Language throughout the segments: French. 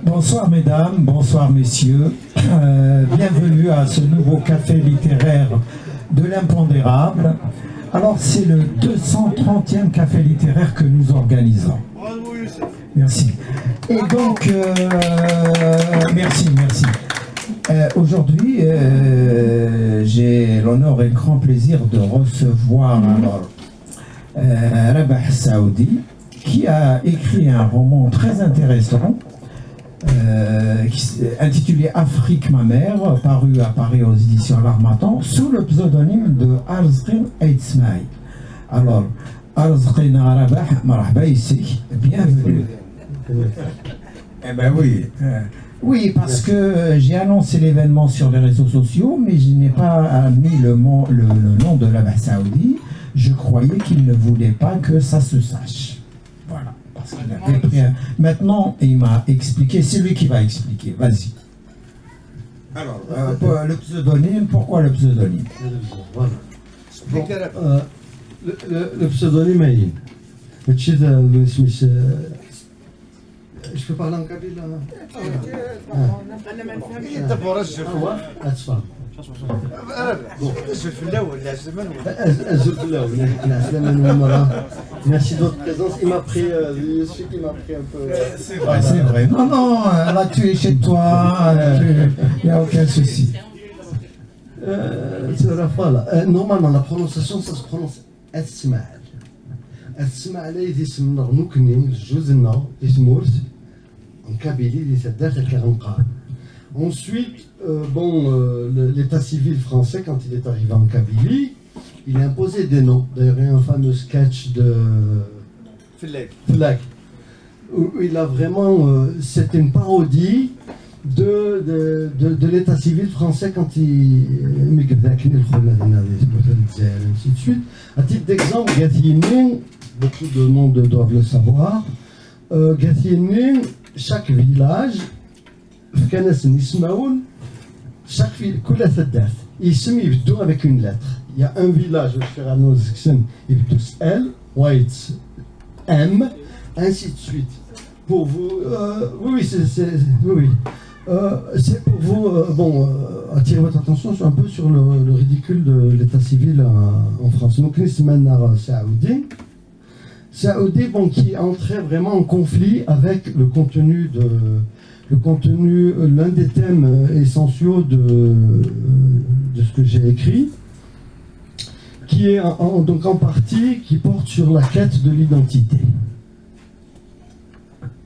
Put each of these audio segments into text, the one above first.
Bonsoir mesdames, bonsoir messieurs. Bienvenue à ce nouveau café littéraire de l'impondérable. Alors c'est le 230e café littéraire que nous organisons. Merci. Et donc, merci. Aujourd'hui, j'ai l'honneur et le grand plaisir de recevoir Rabah Saoudi, qui a écrit un roman très intéressant intitulé Afrique ma mère, paru à Paris aux éditions L'Harmattan, sous le pseudonyme de Arzqin Aïtsmaï. Alors, Arzqin Rabah, marhaba ici, bienvenue. Eh ben oui. Oui, parce que j'ai annoncé l'événement sur les réseaux sociaux, mais je n'ai pas mis le nom de Rabah Saoudi. Je croyais qu'il ne voulait pas que ça se sache. Voilà. Parce qu'il avait pris Maintenant, il m'a expliqué, c'est lui qui va expliquer. Vas-y. Alors, le pseudonyme, pourquoi le pseudonyme? Voilà. Le pseudonyme est je peux parler en kabyle là? Merci de votre présence. Il m'a pris, je sais qu'il m'a pris un peu. C'est vrai. Non, là tu es chez toi, il n'y a aucun souci. Normalement, la prononciation, ça se prononce Asmaal. Asmaal, il dit Nukni, Juzna, Ismourt, en Kabylie, il dit Karanqa. Ensuite, l'état civil français, quand il est arrivé en Kabylie, il a imposé des noms. D'ailleurs, il y a un fameux sketch de Flag, où il a vraiment. C'était une parodie de l'état civil français quand il. Ainsi de suite. À titre d'exemple, Gathiénin, beaucoup de monde doivent le savoir. Gathiénin, chaque village. Chaque ville, il se met avec une lettre. Il y a un village, il L, White, M, ainsi de suite. Pour vous, oui, c'est pour vous, attirer votre attention un peu sur le ridicule de l'état civil en France. Donc, Saoudi, qui entrait vraiment en conflit avec le contenu, l'un des thèmes essentiaux de ce que j'ai écrit, qui est donc en partie qui porte sur la quête de l'identité.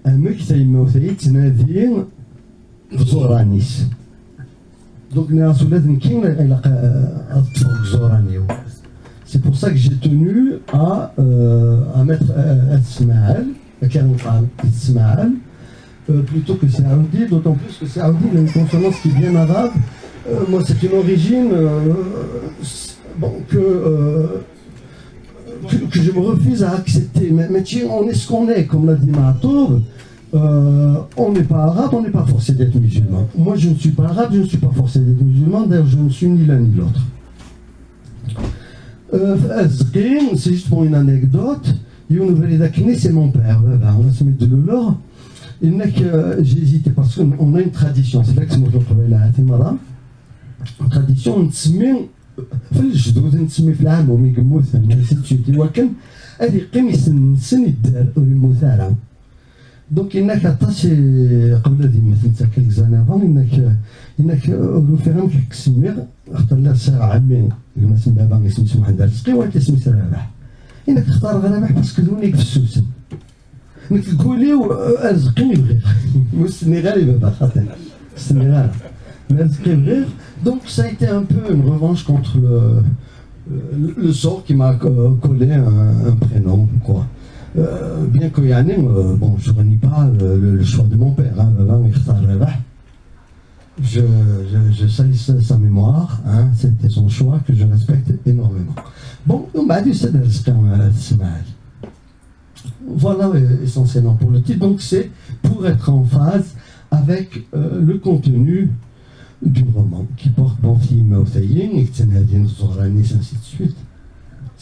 Donc c'est pour ça que j'ai tenu à mettre Ismaël plutôt que Saoudi, d'autant plus que Saoudi a une consonance qui est bien arabe. Moi, c'est une origine que je me refuse à accepter. Mais tiens, on est ce qu'on est, comme l'a dit Mahatoub. On n'est pas arabe, on n'est pas forcé d'être musulman. Moi, je ne suis pas arabe, je ne suis pas forcé d'être musulman. D'ailleurs, je ne suis ni l'un ni l'autre. C'est juste pour une anecdote. C'est mon père. On va se mettre de l'or. J'ai hésité parce qu'on a une tradition. C'est là que je me retrouve là. Une tradition, on se met. فالجدود نسمي في العام وميقموث سيتشوتي وكان هذه قميص سن الدار والمثارة دونك انك عطاشي قبل هذه مثلا كيلك زانافون انك روفيرام كيكسمير اختار له ساعة عامين ما سمى بابا يسمي محمد رزقي وانت اسمي رابح انك تختار رابح باسكو دونيك في السوسن انك تقولي رزقي يبغي مستني غالي بابا خاطر مستني غالي Donc ça a été un peu une revanche contre le sort qui m'a collé un prénom, quoi. Bien que Yannim, je ne renie pas le choix de mon père, je salis sa mémoire, hein, c'était son choix que je respecte énormément. Bon, on m'a dit voilà essentiellement pour le titre, donc c'est pour être en phase avec le contenu du roman qui porte Banfi Maoutayin et Tsanadine Zoranis, ainsi de suite.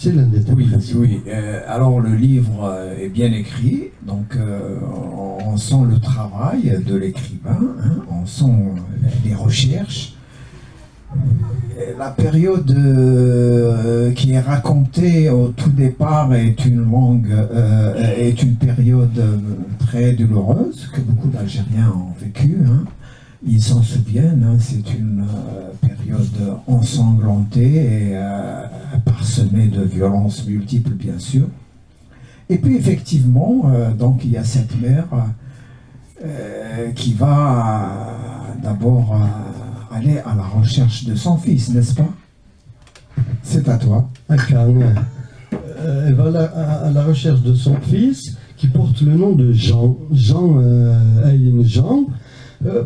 C'est l'un des thèmes Oui, principaux. oui. Alors le livre est bien écrit, donc on sent le travail de l'écrivain, hein, on sent les recherches. La période qui est racontée au tout départ est une période très douloureuse que beaucoup d'Algériens ont vécue. Hein. Ils s'en souviennent, hein, c'est une période ensanglantée et parsemée de violences multiples, bien sûr. Et puis effectivement, donc il y a cette mère qui va d'abord aller à la recherche de son fils, n'est-ce pas? C'est à toi. Elle va à la recherche de son fils qui porte le nom de Jean. Jean,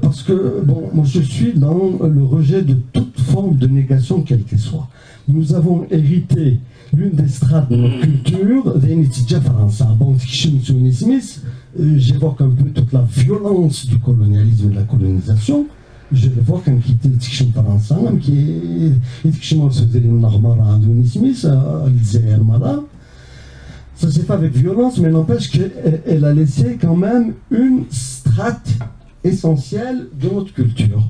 parce que, bon, moi je suis dans le rejet de toute forme de négation, quelle qu'elle soit. Nous avons hérité l'une des strates de notre culture, bon, j'évoque un peu toute la violence du colonialisme et de la colonisation. Je l'évoque qui était تكشم فرنسا qui يتكشموا سودرين مرة دونيسميس الجزائر مرة. Ça s'est fait avec violence, mais n'empêche qu'elle a laissé quand même une strate essentielle de notre culture.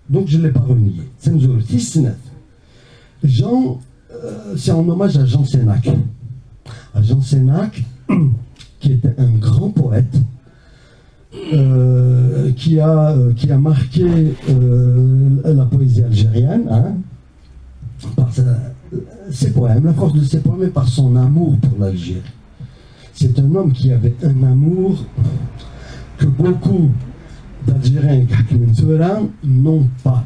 Donc je ne l'ai pas renié. Jean, c'est en hommage à Jean Sénac. À Jean Sénac, qui était un grand poète, qui a marqué la poésie algérienne, hein, par ses poèmes, la force de ses poèmes et par son amour pour l'Algérie. C'est un homme qui avait un amour que beaucoup d'Algériens n'ont pas.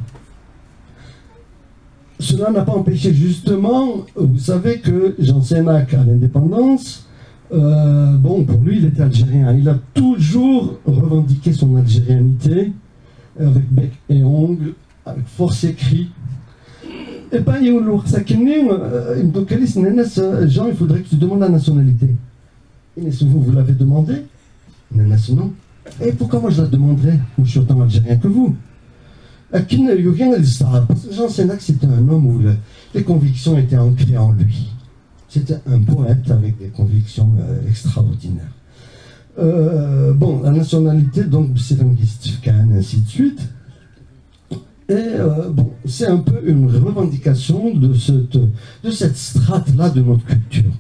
Cela n'a pas empêché justement, vous savez que Jean Sénac à l'indépendance, bon, pour lui, il était algérien. Il a toujours revendiqué son algérianité avec bec et ongle, avec force et cri. Et bien, Jean, il faudrait que tu demandes la nationalité. Vous l'avez demandé? Non. Et pourquoi moi je la demanderais? Moi, je suis autant algérien que vous. Jean Sénac, c'était un homme où les convictions étaient ancrées en lui. C'était un poète avec des convictions extraordinaires. Bon, la nationalité, donc, c'est un Kistifkan, ainsi de suite. Et bon, c'est un peu une revendication de cette strate-là de notre culture.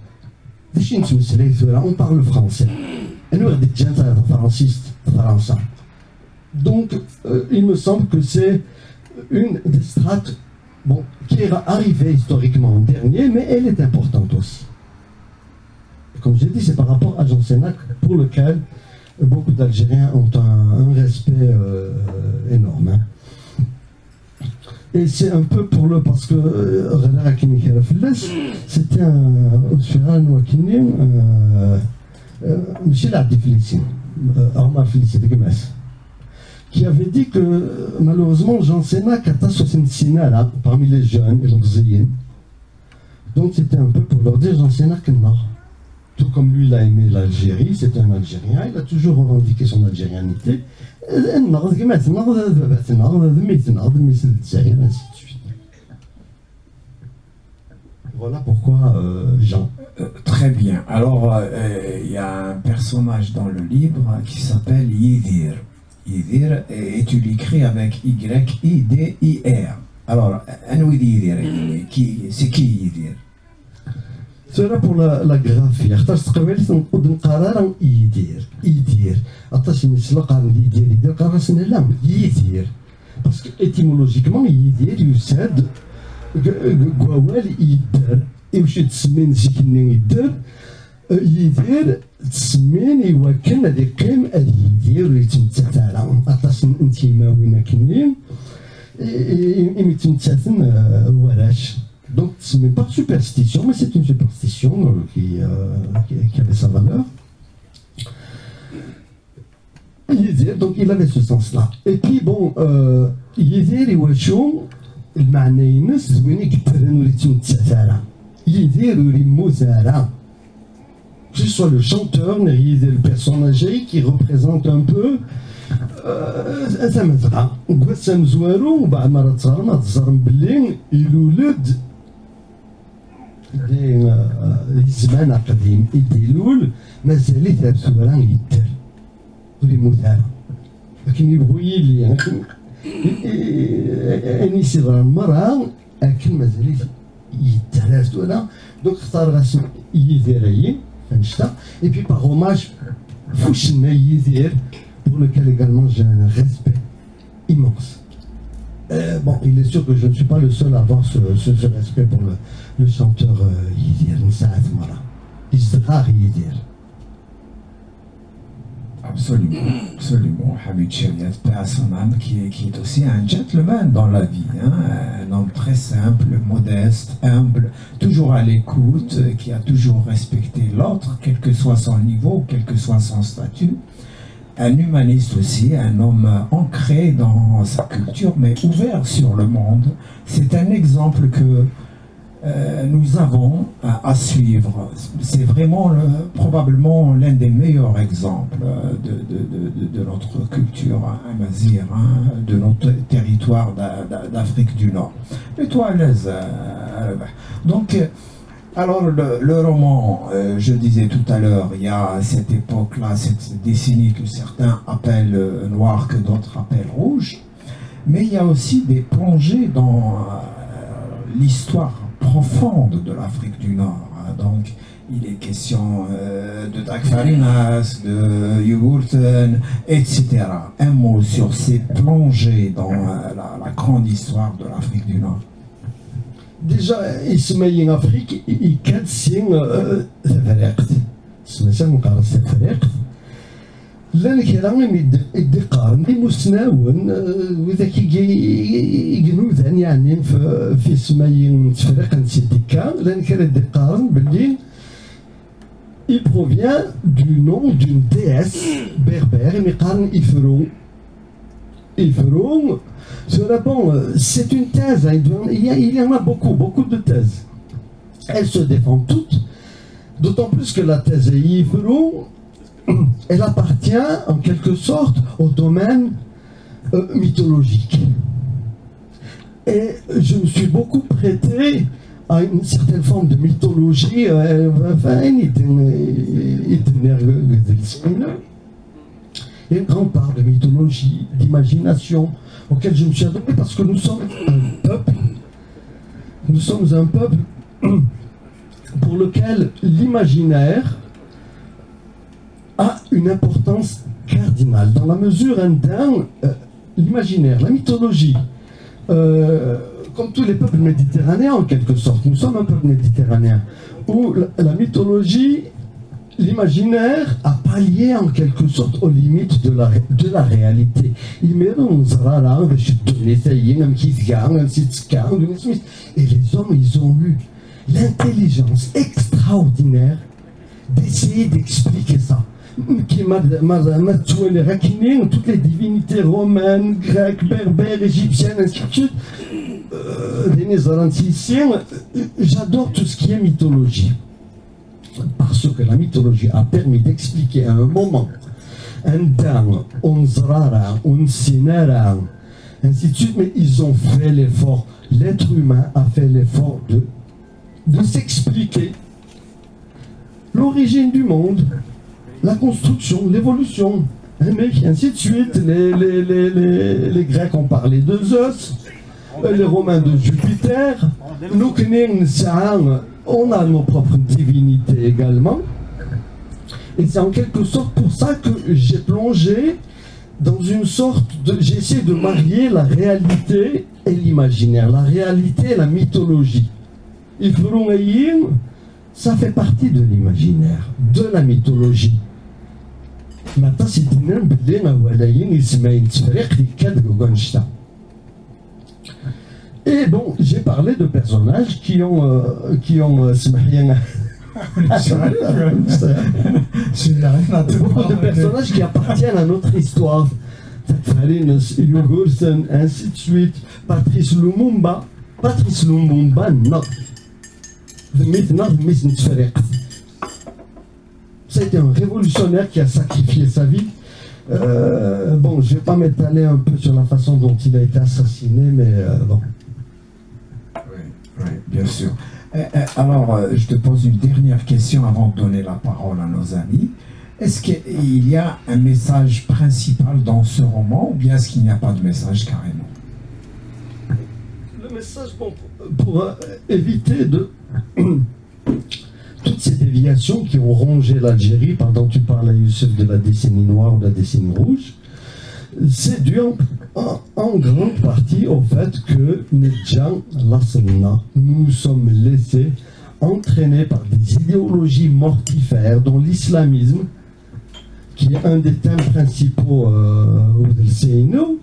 On parle français. Et nous, on est des gens françistes, français. Donc, il me semble que c'est une des strates, bon, qui est arrivée historiquement en dernier, mais elle est importante aussi. Comme j'ai dit, c'est par rapport à Jean Sénac, pour lequel beaucoup d'Algériens ont un respect énorme. Hein. Et c'est un peu pour le... parce que c'était Michel Abdi Félicine, Omar Félicine, qui avait dit que malheureusement Jean Sénac a 66 ans parmi les jeunes et les. Donc c'était un peu pour leur dire Jean Sénac non. Tout comme lui, il a aimé l'Algérie, c'était un Algérien, il a toujours revendiqué son algérianité. Voilà pourquoi Jean. Très bien. Alors, il y a un personnage dans le livre qui s'appelle Yidir. Yidir, et tu l'écris avec Y-I-D-I-R. Alors, Yidir, c'est qui Yidir? C'est pour la graphie. اخترت قبيلة نقود نقرا يدير. عطاش نسلق على يدير قرا سنة لا يدير. Parce que étymologiquement يدير يساد قوال يدر. يمشي تسمين زيكني يدر. يدير تسمين يوكل هذي قيم يدير ويتمتع على عطاش انتماوينا كنين. يتمتعن وراش. Donc, ce n'est pas superstition, mais c'est une superstition qui avait sa valeur. Yidir, donc il avait ce sens-là. Et puis, bon, Yidir et Wachon, le ma'naïnes, c'est Yidir ou Rimozara. Que ce soit le chanteur, Yidir, le personnage qui représente un peu. زعما قسم زوارو وبعد ما تصغرنا تزرم باللي يلولد الزمان القديم يديلول مازال يثبت ولا يدير ولي مثال لكن يبغوا يلي اني صغار المراه لكن مازال يدرس ولا دونك اختار راسم يديرين فهمت اي بي باغ hommage فوشنا يدير pour lequel également j'ai un respect immense. Bon, il est sûr que je ne suis pas le seul à avoir ce respect pour le chanteur Yidir, Nsaat Mara. Israr Yidir. Absolument, absolument. Hamid Cheriat, paix à son âme, qui est aussi un gentleman dans la vie, hein, un homme très simple, modeste, humble, toujours à l'écoute, qui a toujours respecté l'autre, quel que soit son niveau, quel que soit son statut. Un humaniste aussi, un homme ancré dans sa culture, mais ouvert sur le monde. C'est un exemple que nous avons à suivre. C'est vraiment probablement l'un des meilleurs exemples de notre culture amazigh, hein, de notre territoire d'Afrique du Nord. Mets-toi à l'aise. Donc, alors le roman, je disais tout à l'heure, il y a cette époque-là, cette décennie que certains appellent noire, que d'autres appellent rouge, mais il y a aussi des plongées dans l'histoire profonde de l'Afrique du Nord. Donc il est question de Takfarinas, de Yugurten, etc. Un mot sur ces plongées dans la grande histoire de l'Afrique du Nord. Déjà, اسمي أفريقيا يكادسين تفرقت سمسا مقارنة تفرقت لأن كلام يدقارن مسناون وإذا كي جنوذان يعني في سمي تفرق نسيتيكا لأن كان يدقارن باللي il provient du nom d'une déesse berbère مقارن Ifrou. Cela, bon, c'est une thèse, hein, il y en a beaucoup de thèses. Elles se défendent toutes, d'autant plus que la thèse Ifrou, elle appartient en quelque sorte au domaine mythologique. Et je me suis beaucoup prêté à une certaine forme de mythologie, il y a une grande part de mythologie, d'imagination, auquel je me suis adonné parce que nous sommes un peuple pour lequel l'imaginaire a une importance cardinale, dans la mesure où l'imaginaire, la mythologie, comme tous les peuples méditerranéens en quelque sorte, nous sommes un peuple méditerranéen, où la mythologie, l'imaginaire a pallié en quelque sorte aux limites de la réalité. Et les hommes, ils ont eu l'intelligence extraordinaire d'essayer d'expliquer ça. Toutes les divinités romaines, grecques, berbères, égyptiennes, ainsi de suite, j'adore tout ce qui est mythologie. Parce que la mythologie a permis d'expliquer à un moment, un temps, un zrara, un sinara, ainsi de suite, mais ils ont fait l'effort, l'être humain a fait l'effort de s'expliquer l'origine du monde, la construction, l'évolution, ainsi de suite. Les Grecs ont parlé de Zeus, les Romains de Jupiter, nous on a nos propres divinités également. Et c'est en quelque sorte pour ça que j'ai plongé dans une sorte de... J'ai essayé de marier la réalité et l'imaginaire, la réalité et la mythologie. Ça fait partie de l'imaginaire, de la mythologie. Maintenant, c'est et bon, j'ai parlé de personnages qui ont beaucoup de personnages qui appartiennent à notre histoire. Yugurten, ainsi de suite. Patrice Lumumba, non. C'était un révolutionnaire qui a sacrifié sa vie. Bon, je ne vais pas m'étaler un peu sur la façon dont il a été assassiné, mais bon. Oui, bien sûr. Alors, je te pose une dernière question avant de donner la parole à nos amis. Est-ce qu'il y a un message principal dans ce roman ou bien est-ce qu'il n'y a pas de message carrément? Le message, bon, pour éviter de toutes ces déviations qui ont rongé l'Algérie pendant que tu parles à Youssef de la décennie noire ou de la décennie rouge, c'est dû en grande partie au fait que nous nous sommes laissés entraîner par des idéologies mortifères, dont l'islamisme, qui est un des thèmes principaux de Seynou,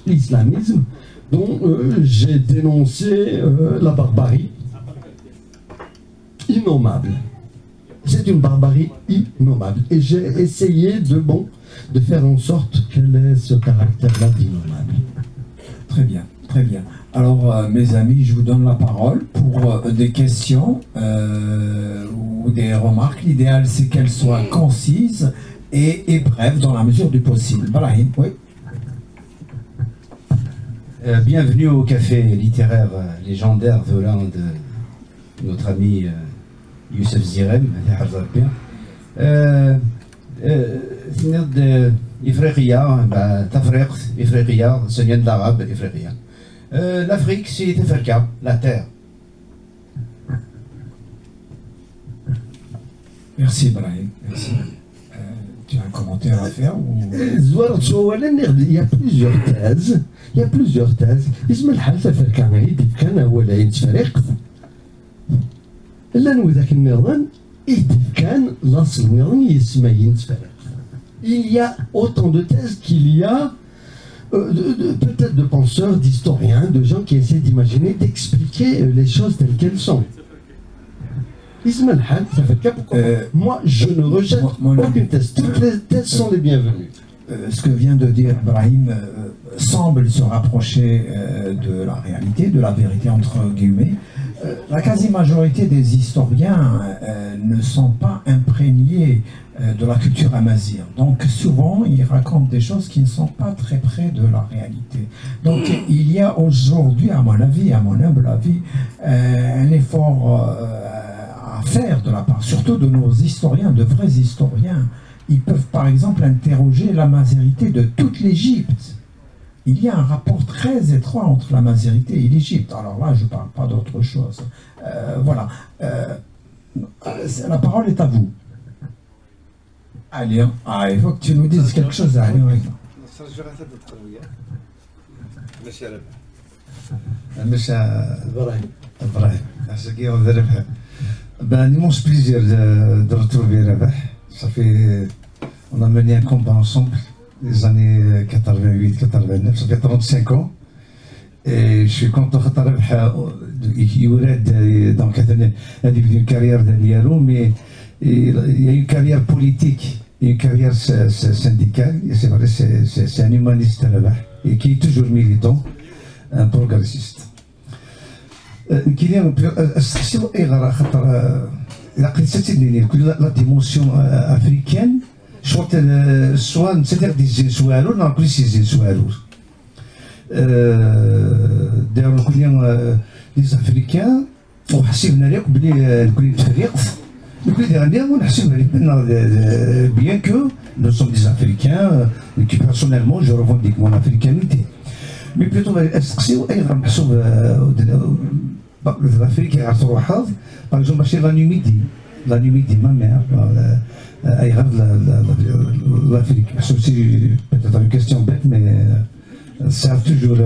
l'islamisme, dont j'ai dénoncé la barbarie innommable. C'est une barbarie innommable. Et j'ai essayé de faire en sorte qu'elle ait ce caractère-là d'innommable. Très bien, très bien. Alors, mes amis, je vous donne la parole pour des questions ou des remarques. L'idéal, c'est qu'elles soient concises et brèves dans la mesure du possible. Brahim, oui. Bienvenue au café littéraire légendaire violent de notre ami Youssef Zirem. إفريقيا تفريق إفريقيا سنين العرب إفريقيا l'Afrique c'est Tefrika, la terre. Merci Brahim, merci. Tu as un commentaire à faire ou... Il y a plusieurs thèses. Il y a plusieurs thèses. اسم الحال تفركا غير كان ولا يتفرق. إلا نوذاك النظام كان لاصق النظام يسمى يتفرق. Il y a autant de thèses qu'il y a peut-être de penseurs, d'historiens, de gens qui essaient d'imaginer, d'expliquer les choses telles qu'elles sont. Ismaël Had, ça fait cas pourquoi moi je ne rejette aucune thèse. Toutes les thèses sont les bienvenues. Ce que vient de dire Brahim semble se rapprocher de la réalité, de la vérité entre guillemets. La quasi-majorité des historiens ne sont pas imprégnés de la culture amazigh. Donc souvent, ils racontent des choses qui ne sont pas très près de la réalité. Donc il y a aujourd'hui, à mon avis, à mon humble avis, un effort à faire de la part, surtout de nos historiens, de vrais historiens. Ils peuvent par exemple interroger la mazérité de toute l'Égypte. Il y a un rapport très étroit entre la mazérité et l'Égypte. Alors là, je ne parle pas d'autre chose. Voilà. La parole est à vous. Allez, il faut que tu nous dises quelque chose. Allez, Un immense plaisir de retrouver Rabah. Ça fait, on a mené un combat ensemble les années 88-89, ça fait 35 ans. Et je suis content de Yourad, donc une carrière de Liaro, mais il y a une carrière politique et une carrière syndicale. Et c'est vrai, c'est un humaniste Rabah, et qui est toujours militant, un progressiste. La dimension africaine, soit c'est-à-dire des Zoualour, non plus c'est Zoualour. D'ailleurs, les Africains, on bien que nous sommes des Africains, et que personnellement je revendique mon africanité. Mais plutôt, l'Afrique, par exemple, c'est la Numidie, ma mère, l'Afrique. C'est peut-être une question bête, mais ça a toujours.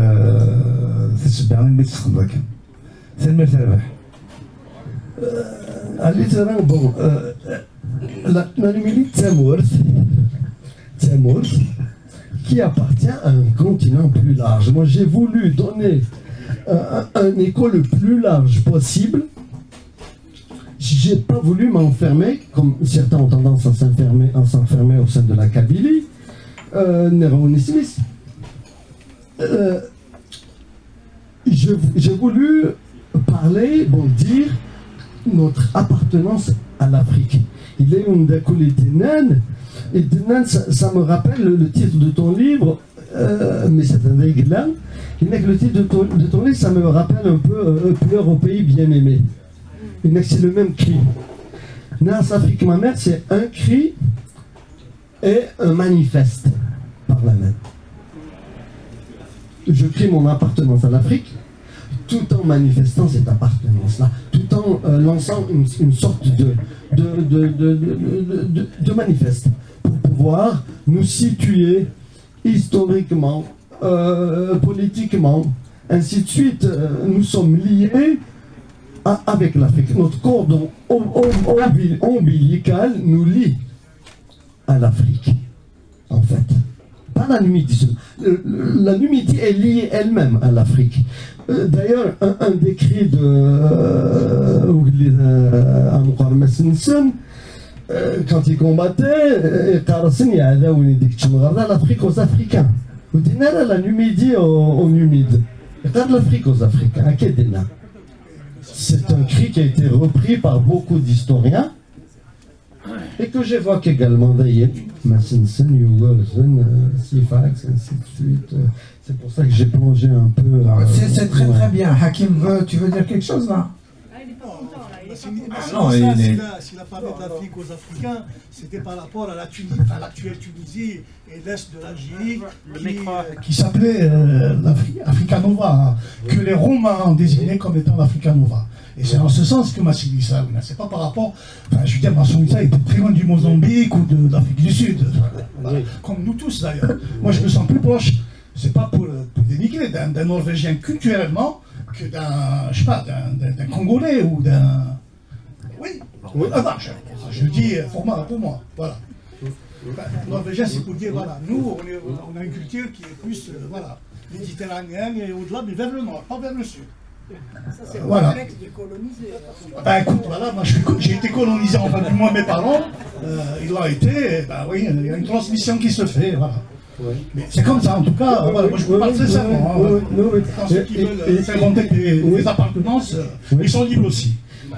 C'est bien, mais c'est le métier. Bon, la Numidie Tsamourth, qui appartient à un continent plus large. Moi, j'ai voulu donner un écho le plus large possible. J'ai pas voulu m'enfermer, comme certains ont tendance à s'enfermer au sein de la Kabylie, Néron-Smith. J'ai voulu parler, dire notre appartenance à l'Afrique. Il est une découlée d'Enan, et d'Enan, ça me rappelle le titre de ton livre, mais c'est un règlement Le titre de ton livre, ça me rappelle un peu Pleurs au pays bien-aimé. C'est le même cri. Nas Afrique, ma mère, c'est un cri et un manifeste par la même. Je crie mon appartenance à l'Afrique, tout en manifestant cette appartenance-là, tout en lançant une sorte de manifeste pour pouvoir nous situer historiquement, politiquement, ainsi de suite. Nous sommes liés avec l'Afrique. Notre cordon ombilical nous lie à l'Afrique, en fait. Pas la Numidie. La Numidie est liée elle-même à l'Afrique. D'ailleurs, un des cris de Anwar Messensen, quand il combattait, l'Afrique aux Africains. La Numidie aux Numides. L'Afrique aux Africains. C'est un cri qui a été repris par beaucoup d'historiens et que j'évoque également d'ailleurs. Messensen, Yugosen, Sifax, ainsi de suite. C'est pour ça que j'ai plongé un peu. C'est très très bien. Hakim, tu veux dire quelque chose là? Non, s'il a parlé de l'Afrique aux Africains, c'était par rapport à la Tunisie, enfin l'actuelle Tunisie et l'Est de l'Algérie, qui s'appelait l'Africa Nova, que les Romains ont désigné comme étant l'Africa Nova. Et c'est en ce sens que Massilissa, c'est pas par rapport, enfin je veux dire, Massilissa était très loin du Mozambique ou de l'Afrique du Sud, voilà, comme nous tous d'ailleurs. Moi je me sens plus proche, c'est pas pour dénigrer d'un Norvégien culturellement que d'un, je sais pas, d'un Congolais ou d'un... Oui, je le dis pour moi, voilà. Norvégien, c'est pour dire, voilà, nous, on a une culture qui est plus, voilà, méditerranéenne et au-delà, mais vers le nord, pas vers le sud. Ça, c'est voilà. le complexe de coloniser. Ben écoute, voilà, moi j'ai été colonisé, enfin du moins mes parents, il l'a été, ben oui, il y a une transmission qui se fait, voilà. Ouais. Mais c'est comme ça, en tout cas, voilà, moi je vous parle sincèrement. Quand ceux qui veulent s'inventer des appartenances, ils sont libres aussi.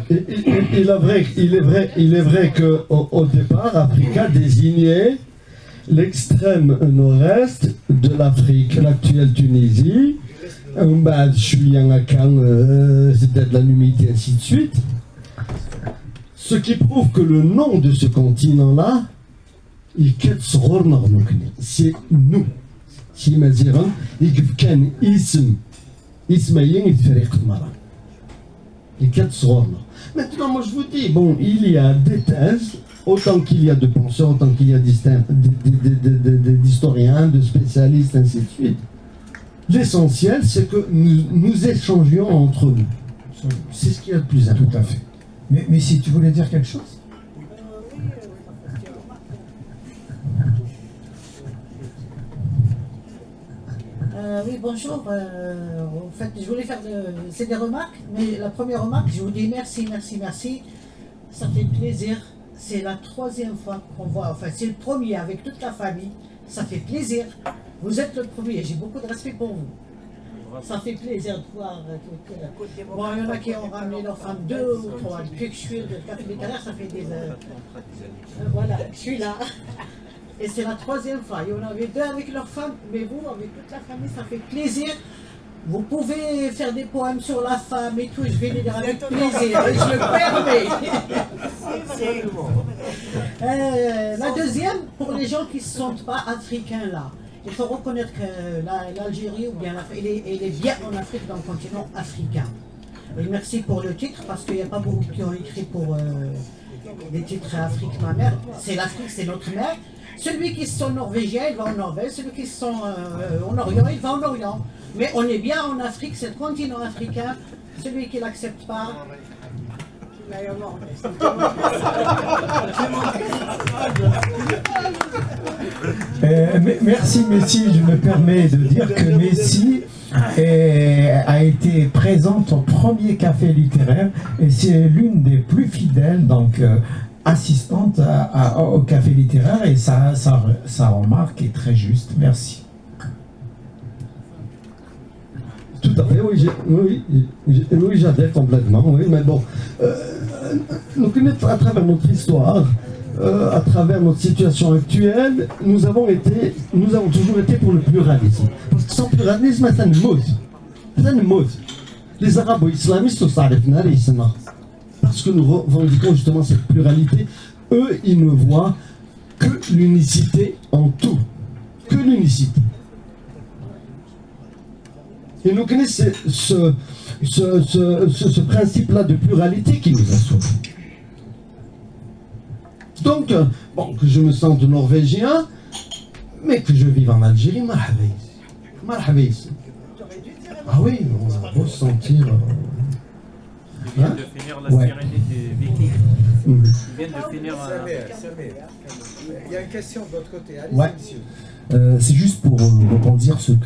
Il est vrai qu'au départ, Africa désignait l'extrême nord-est de l'Afrique, l'actuelle Tunisie, c'était de la Numidie, ainsi de suite. Ce qui prouve que le nom de ce continent-là, c'est nous. Si Maziran, il Maintenant, moi je vous dis, bon, il y a des thèses, autant qu'il y a de penseurs, autant qu'il y a d'historiens, de spécialistes, ainsi de suite. L'essentiel, c'est que nous échangions entre nous. C'est ce qui est le plus important. Tout à fait. Mais si tu voulais dire quelque chose? Oui, bonjour. En fait, je voulais faire c'est des remarques, mais la première remarque, je vous dis merci. Ça fait plaisir. C'est la troisième fois qu'on voit, enfin c'est le premier avec toute la famille. Ça fait plaisir. Vous êtes le premier, j'ai beaucoup de respect pour vous. Ça fait plaisir de voir. Bon, il y en a qui ont ramené leurs femmes 2 ou 3. Depuis que je suis de café littéraire, ça fait des heures. Voilà, je suis là. Et c'est la troisième fois. Il y en avait 2 avec leurs femmes, mais vous, avec toute la famille, ça fait plaisir. Vous pouvez faire des poèmes sur la femme et tout, je vais les dire avec plaisir, et je le permets. La deuxième, pour les gens qui ne se sentent pas africains là, il faut reconnaître que l'Algérie, ou bien elle est bien en Afrique, dans le continent africain. Et merci pour le titre, parce qu'il n'y a pas beaucoup qui ont écrit pour des titres Afrique, ma mère. C'est l'Afrique, c'est notre mère. Celui qui se sent norvégien, il va en Norvège. Celui qui se sent en Orient, il va en Orient. Mais on est bien en Afrique, c'est le continent africain. Celui qui ne l'accepte pas, Merci Messi, je me permets de dire que Messi a été présente au premier café littéraire et c'est l'une des plus fidèles, donc assistante au café littéraire, et sa remarque est très juste. Merci. Tout à fait, oui, j'adhère complètement, oui, mais bon, donc à travers notre histoire, à travers notre situation actuelle, nous avons toujours été pour le pluralisme. Parce que sans pluralisme, c'est une mode. Les arabes islamistes, parce que nous revendiquons justement cette pluralité, eux, ils ne voient que l'unicité en tout. Que l'unicité. Et nous connaissons ce principe-là de pluralité qui nous a sauvés. Donc, bon, que je me sente norvégien, mais que je vive en Algérie, marhaba. Ah oui, on va ressentir. Ils viennent de finir la sérénité des Vikings. Ils viennent de finir. Il y a une question de l'autre côté. Allez, ouais. monsieur. C'est juste pour rebondir sur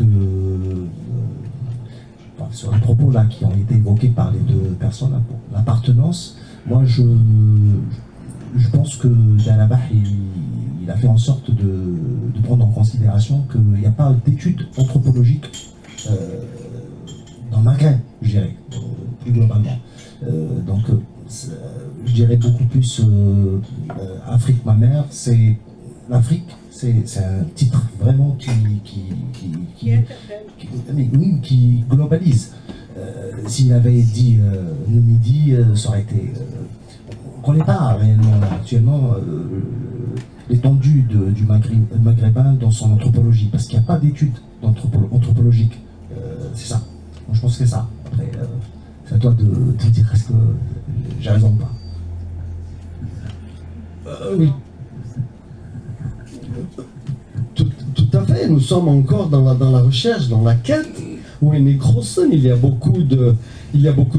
les propos là qui ont été évoqués par les deux personnes là, pour l'appartenance. Moi, je pense que Dalabah, il a fait en sorte de prendre en considération qu'il n'y a pas d'études anthropologiques dans le Maghreb, je dirais, plus globalement. Donc, je dirais beaucoup plus Afrique, ma mère, c'est l'Afrique, c'est un titre vraiment qui globalise. S'il avait dit le Midi, ça aurait été. On ne connaît pas réellement actuellement l'étendue du maghrébin dans son anthropologie, parce qu'il n'y a pas d'études anthropologiques. C'est ça. Moi, je pense que c'est ça. Après, c'est à toi de dire est-ce que j'ai raison ou pas. Oui. Tout à fait. Nous sommes encore dans la recherche, dans la quête, où il y a beaucoup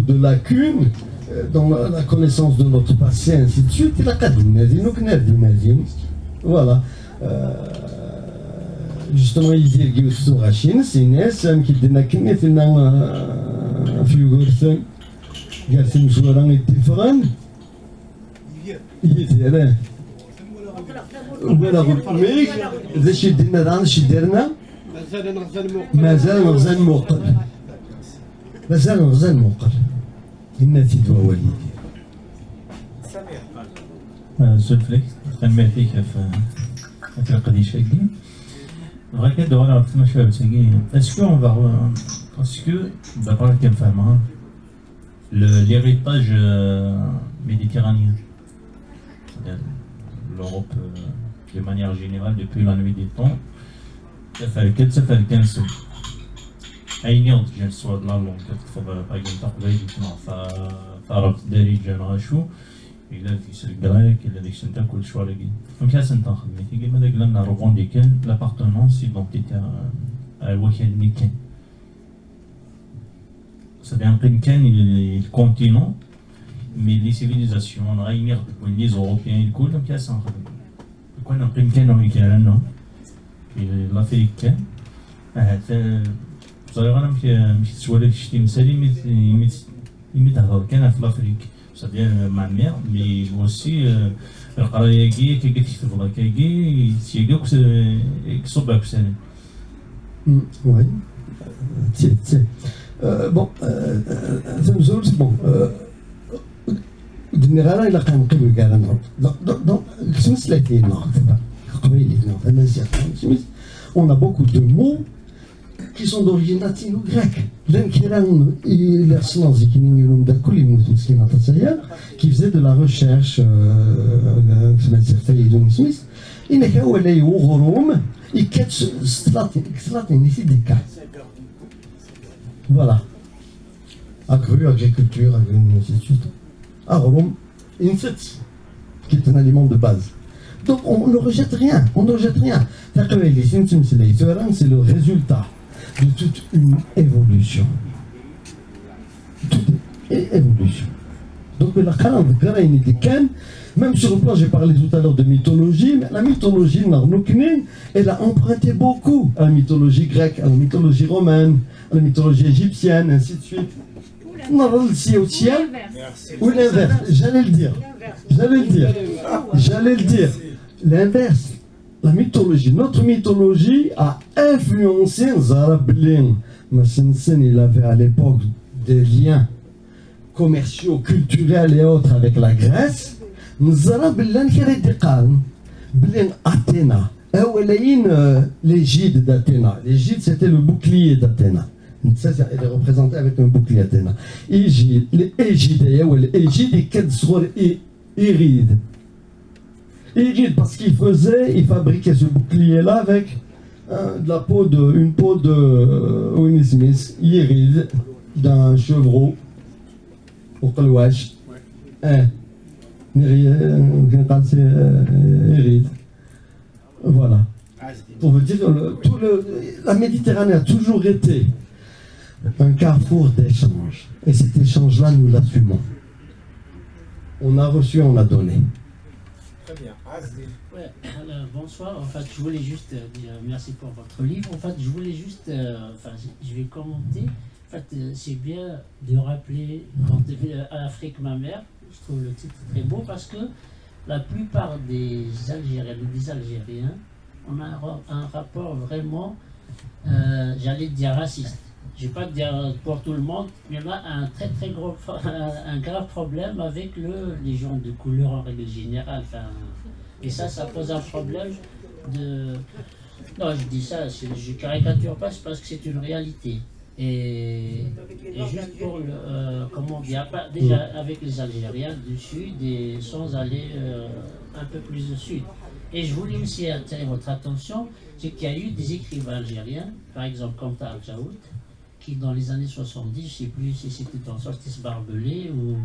de lacunes dans la connaissance de notre passé, ainsi de suite. Voilà. Justement, il dit que c'est une SM qui dit que l'héritage méditerranéen, l'Europe de manière générale depuis la nuit des temps, ça fait le 15. أي جالس صور لا لون كتفضل باقي تقبل يتنا فعرف داري جانا شو إلا في سرقراك إلا ديك سنتا كل شو على جي فمشى سنتا خدمتي كيما داك لنا روفونديكان لابارتونونس إيدونتيتي الوكان اللي كان c'est-à-dire كان الكونتينون مي لي سيفيليزاسيون غايمير لي زوروبيان الكل مشى سنخدم كون نقيم كان ويكان لافريك كان بصراحة أنا مش تسولف شتي مسالي يمي تهضر كان في لافريك c'est-à-dire ma mère mais aussi القراية كي قلت تكتب لك كي تيجا كصوبها بسنة. Oui. Bon, bon. الدنيا إلا كنقيم كاع نهضر donc كسمس لكي نهضر قبيلي نهضر on a beaucoup de mots qui sont d'origine latino-grecque. Qui faisait de la recherche, voilà. Agriculture, qui est un aliment de base. Donc on ne rejette rien, c'est le résultat de toute une évolution. Donc même sur le plan, j'ai parlé tout à l'heure de mythologie, mais la mythologie elle a emprunté beaucoup à la mythologie grecque, à la mythologie romaine, à la mythologie égyptienne, ainsi de suite. Ou l'inverse, j'allais le dire. L'inverse. La mythologie, notre mythologie a influencé Zarablin. Massensen, il avait à l'époque des liens commerciaux, culturels et autres avec la Grèce. نزرى بالله نكري ديقان بلي أتينا l'égide d'Athéna. L'égide, c'était le bouclier d'Athéna. Ça, elle est représentée avec un bouclier d'Athéna. L'égide, l'égide est quel soit Iride. Iride, parce qu'il fabriquait ce bouclier-là avec une peau de Winnie Smith, Iride, d'un chevreau, au Kalwash. Iride. Voilà. Pour vous dire, la Méditerranée a toujours été un carrefour d'échanges. Et cet échange-là, nous l'assumons. On a reçu, on a donné. Très bien. Ouais, bonsoir. En fait, je voulais juste dire merci pour votre livre. En fait, je voulais juste, je vais commenter. En fait, c'est bien de rappeler quand Afrique, ma mère. Je trouve le titre très beau parce que la plupart des Algériens, on a un rapport vraiment, j'allais dire raciste. Je ne vais pas dire pour tout le monde, mais on a un très gros, un grave problème avec les gens de couleur en règle générale. Et ça pose un problème de... Non, je dis ça, je caricature pas, c'est parce que c'est une réalité. Et juste pour comment dire, déjà avec les Algériens du Sud et sans aller un peu plus au Sud. Et je voulais aussi attirer votre attention, c'est qu'il y a eu des écrivains algériens, par exemple comme Tahar Djaoud, qui dans les années 70, je ne sais plus si c'était dans Sortis Barbelé ou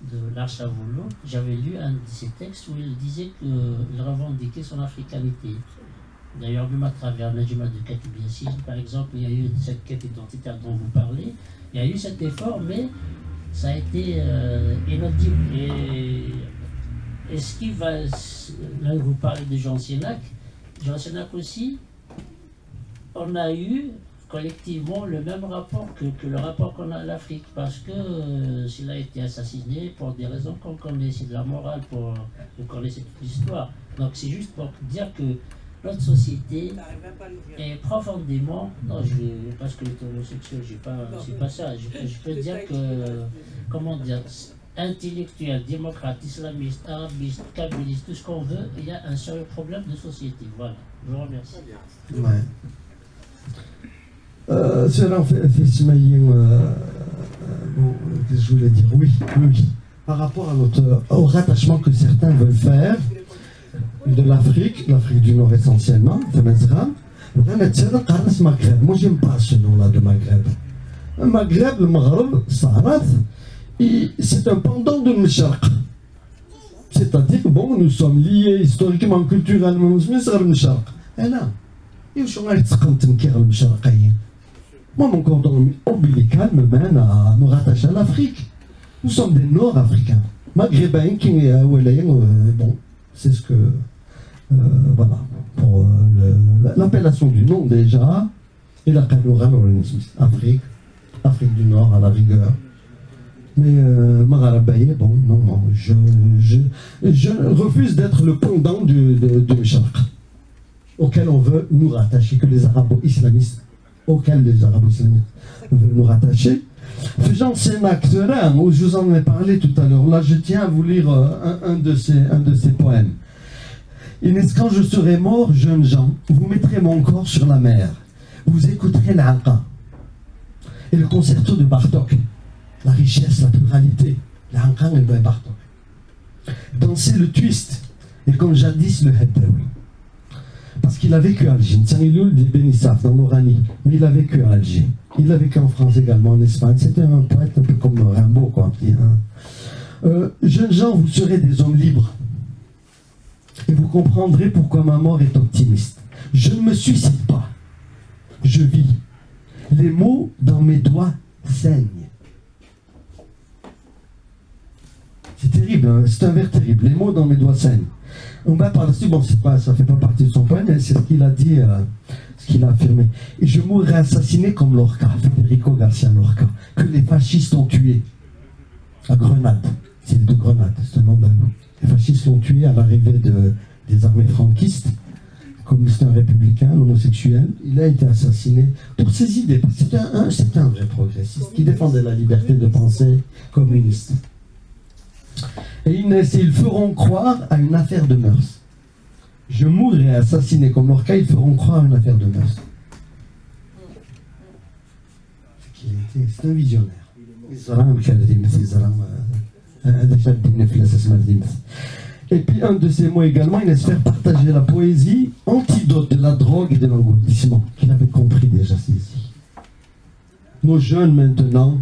de l'Archavolo, j'avais lu un de ses textes où il disait qu'il revendiquait son africanité. D'ailleurs, même à travers Najma de Katib Yassine, par exemple, il y a eu cette quête identitaire dont vous parlez, il y a eu cet effort, mais ça a été inaudible. Et ce qui va, là vous parlez de Jean Sénac aussi, on a eu collectivement le même rapport que le rapport qu'on a à l'Afrique, parce que s'il a été assassiné pour des raisons qu'on connaît, c'est de la morale, vous connaissez toute l'histoire. Donc c'est juste pour dire que notre société est profondément, non, parce que l'hétérosexuel, c'est pas ça, je peux dire que, comment dire, intellectuel, démocrate, islamiste, arabiste, kabyliste, tout ce qu'on veut, il y a un sérieux problème de société. Voilà, je vous remercie. Ouais. Je voulais dire oui. Par rapport au rattachement que certains veulent faire de l'Afrique du Nord essentiellement, de Mazra, moi j'aime pas ce nom-là de Maghreb. Maghreb, le Maghreb, Sarat, c'est un pendant de Msharq. C'est-à-dire que bon, nous sommes liés historiquement, culturellement, mais c'est le Msharq. Et là, il faut que moi, mon cordon ombilical me mène à me rattacher à l'Afrique. Nous sommes des Nord-Africains. Maghrébins, bon, c'est ce que... voilà, pour l'appellation du nom déjà, et la Afrique du Nord à la rigueur. Mais Magharabaye, bon, non, je refuse d'être le pendant de Msharq, auquel on veut nous rattacher, que les arabo-islamistes, auquel les arabo-islamistes veulent nous rattacher. Jean Sénac, où je vous en ai parlé tout à l'heure, là je tiens à vous lire un de ses poèmes. Quand je serai mort, jeunes gens, vous mettrez mon corps sur la mer, vous écouterez l'Aqa et le concerto de Bartok, la richesse, la pluralité, l'Aqa et le Bartok. Dansez le twist, et comme jadis le Heddawi. Parce qu'il a vécu à Alger, Tsaniloul de Benissaf dans l'Oranie, mais il a vécu à Alger. Il a vécu en France également, en Espagne. C'était un poète un peu comme Rimbaud, quoi. Jeunes gens, vous serez des hommes libres. Et vous comprendrez pourquoi ma mort est optimiste. Je ne me suicide pas. Je vis. Les mots dans mes doigts saignent. C'est terrible, hein, c'est un vers terrible. Les mots dans mes doigts saignent. On va par dessus, bon, ça ne fait pas partie de son poème, mais c'est ce qu'il a dit, ce qu'il a affirmé. Et je mourrai assassiné comme Lorca, Federico Garcia Lorca, que les fascistes ont tué à Grenade. C'est de Grenade, c'est le nom de la ville. Les fascistes l'ont tué à l'arrivée des armées franquistes. Comme c'était un républicain, un homosexuel, il a été assassiné pour ses idées. C'était un vrai progressiste qui défendait la liberté de pensée communiste. Et ils feront croire à une affaire de mœurs. Je mourrai assassiné comme Lorca, ils feront croire à une affaire de mœurs. C'est un visionnaire. Et puis un de ces mots également, il laisse faire partager la poésie, antidote de la drogue et de l'engloutissement, qu'il avait compris déjà ici. Nos jeunes maintenant,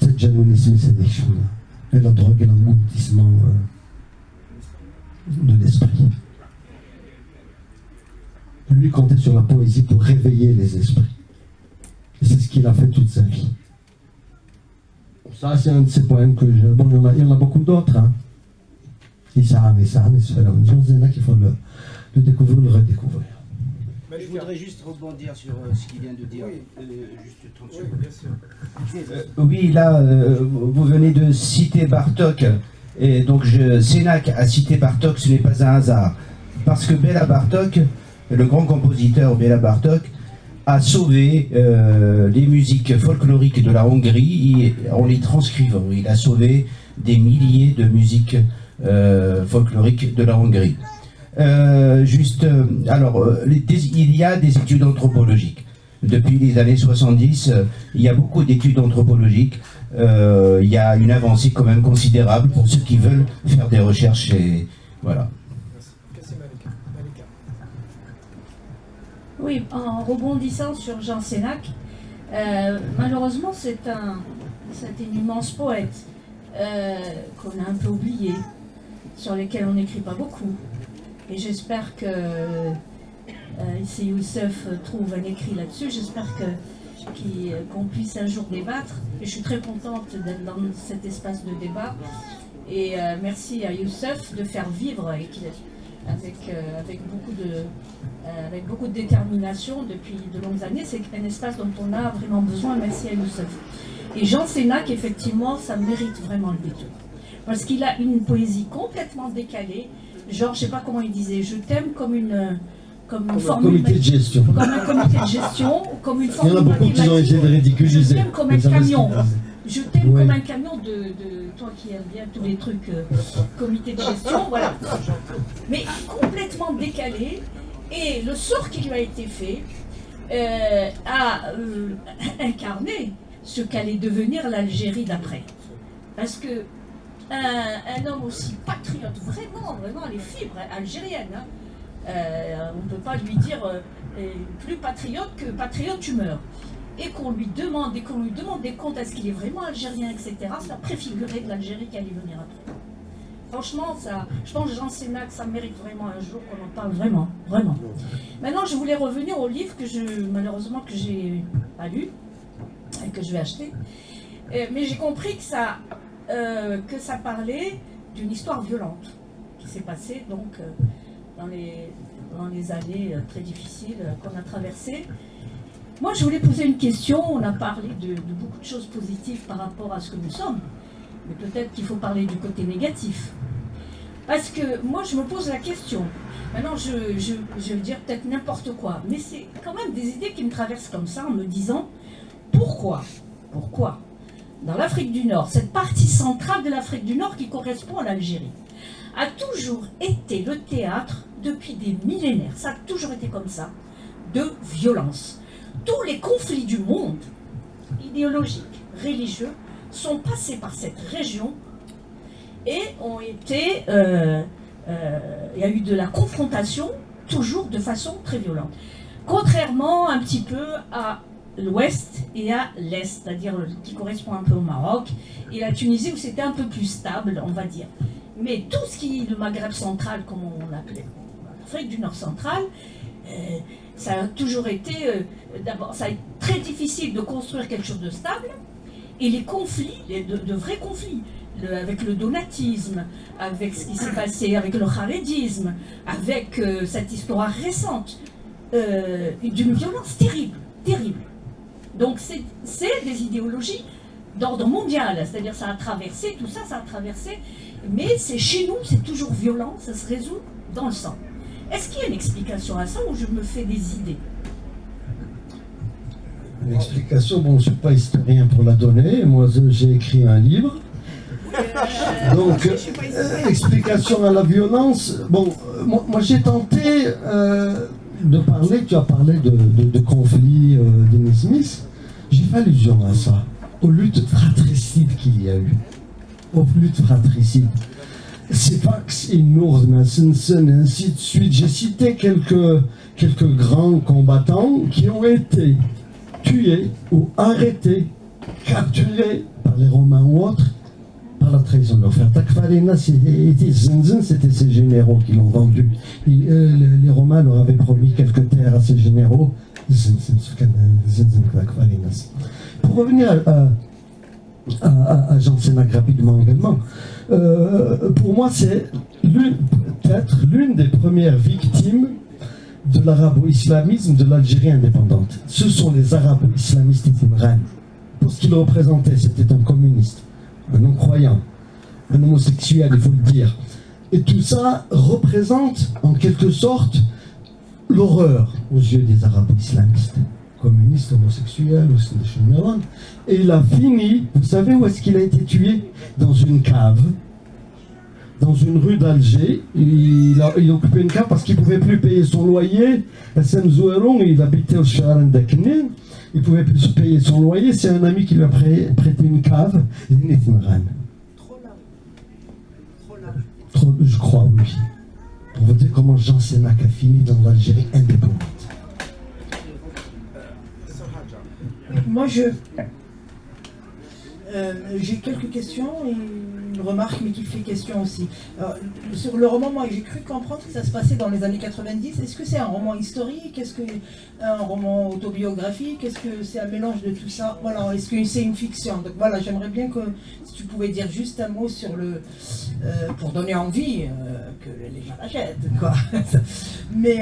cette janounisme, c'est des choses. Et la drogue et l'engloutissement de l'esprit. Lui comptait sur la poésie pour réveiller les esprits. Et c'est ce qu'il a fait toute sa vie. Ça, c'est un de ces poèmes que je... Bon, il y en a beaucoup d'autres. Hein. Jean Zénac, qu'il faut le découvrir, le redécouvrir. Je voudrais juste rebondir sur ce qu'il vient de dire. Juste 30 secondes. Oui, bien sûr. Oui, là, vous venez de citer Bartók. Et donc, Sénac a cité Bartók, ce n'est pas un hasard. Parce que Béla Bartók, le grand compositeur Béla Bartók, a sauvé les musiques folkloriques de la Hongrie en les transcrivant. Il a sauvé des milliers de musiques folkloriques de la Hongrie. Il y a des études anthropologiques. Depuis les années 70, il y a beaucoup d'études anthropologiques. Il y a une avancée quand même considérable pour ceux qui veulent faire des recherches. Et voilà. Oui, en rebondissant sur Jean Sénac, malheureusement c'est un immense poète qu'on a un peu oublié, sur lesquels on n'écrit pas beaucoup. Et j'espère que si Youssef trouve un écrit là-dessus, j'espère qu'on puisse un jour débattre. Et je suis très contente d'être dans cet espace de débat. Et merci à Youssef de faire vivre avec beaucoup de détermination depuis de longues années. C'est un espace dont on a vraiment besoin. Merci à Youssef. Et Jean Sénac, effectivement, ça mérite vraiment le détour. Parce qu'il a une poésie complètement décalée. Genre, je ne sais pas comment il disait, je t'aime comme une formule, comité de gestion. Comme un comité de gestion, comme une formule. Il y en a beaucoup qui ont essayé de ridiculiser. Je t'aime comme un camion. Je t'aime comme un camion de toi qui aimes bien tous les trucs comité de gestion, voilà. Mais complètement décalé. Et le sort qui lui a été fait a incarné ce qu'allait devenir l'Algérie d'après. Parce que un homme aussi patriote, vraiment les fibres algériennes, hein, on ne peut pas lui dire plus patriote que patriote tu meurs. Et qu'on lui demande des comptes, est-ce qu'il est vraiment algérien, etc., ça préfigurait de l'Algérie qui allait venir après. Franchement, ça, je pense que Jean Sénac, ça mérite vraiment un jour qu'on en parle vraiment. Maintenant, je voulais revenir au livre malheureusement, que j'ai pas lu, et que je vais acheter. Mais j'ai compris que ça parlait d'une histoire violente qui s'est passée donc dans les années très difficiles qu'on a traversées. Moi, je voulais poser une question. On a parlé de beaucoup de choses positives par rapport à ce que nous sommes, mais peut-être qu'il faut parler du côté négatif. Parce que moi, je me pose la question. Maintenant, je vais dire peut-être n'importe quoi, mais c'est quand même des idées qui me traversent comme ça en me disant pourquoi dans l'Afrique du Nord, cette partie centrale de l'Afrique du Nord qui correspond à l'Algérie, a toujours été le théâtre depuis des millénaires, ça a toujours été comme ça, de violence. Tous les conflits du monde, idéologiques, religieux, sont passés par cette région et ont été... il y a eu de la confrontation, toujours de façon très violente. Contrairement un petit peu à l'ouest et à l'est, c'est-à-dire qui correspond un peu au Maroc, et la Tunisie où c'était un peu plus stable, on va dire. Mais tout ce qui est le Maghreb central, comme on l'appelait, l'Afrique du Nord central, ça a toujours été, d'abord, ça a été très difficile de construire quelque chose de stable, et les conflits, de vrais conflits, avec le donatisme, avec ce qui s'est passé avec le kharédisme, avec cette histoire récente, d'une violence terrible. Donc c'est des idéologies d'ordre mondial, c'est-à-dire ça a traversé, tout ça, ça a traversé, mais c'est chez nous, c'est toujours violent, ça se résout dans le sang. Est-ce qu'il y a une explication à ça ou je me fais des idées? Une explication, bon, je ne suis pas historien pour la donner, moi j'ai écrit un livre. Donc, explication à la violence. Bon, moi j'ai tenté de parler, tu as parlé de conflit d'Ennis Smith. J'ai fait allusion à ça, aux luttes fratricides qu'il y a eu. Aux luttes fratricides. Sefax, Nour, Nassensen, et ainsi de suite. J'ai cité quelques grands combattants qui ont été tués ou arrêtés, capturés par les Romains ou autres, par la trahison de leur frère. Takfarina, c'était ses généraux qui l'ont vendu. Les Romains leur avaient promis quelques terres à ses généraux. Pour revenir à Jean Sénac rapidement également, pour moi c'est peut-être l'une des premières victimes de l'arabo-islamisme de l'Algérie indépendante. Ce sont les arabo-islamistes Timran. Pour ce qu'il représentait, c'était un communiste, un non-croyant, un homosexuel, il faut le dire. Et tout ça représente en quelque sorte l'horreur aux yeux des arabo-islamistes. Communiste, homosexuel, et il a fini, vous savez où est-ce qu'il a été tué? Dans une cave, dans une rue d'Alger. Il occupait une cave parce qu'il ne pouvait plus payer son loyer. Il habitait au Charan d'Akne, il ne pouvait plus payer son loyer. C'est un ami qui lui a prêté une cave. Trop large. Je crois, oui. Pour vous dire comment Jean Sénac a fini dans l'Algérie indépendante. Moi, j'ai quelques questions et une remarque, mais qui fait question aussi. Sur le roman, moi, j'ai cru comprendre que ça se passait dans les années 90. Est-ce que c'est un roman historique? Est-ce que un roman autobiographique? Est-ce que c'est un mélange de tout ça? Voilà. Est-ce que c'est une fiction? Donc voilà, j'aimerais bien que si tu pouvais dire juste un mot sur le... pour donner envie que les gens l'achètent, quoi. Mais...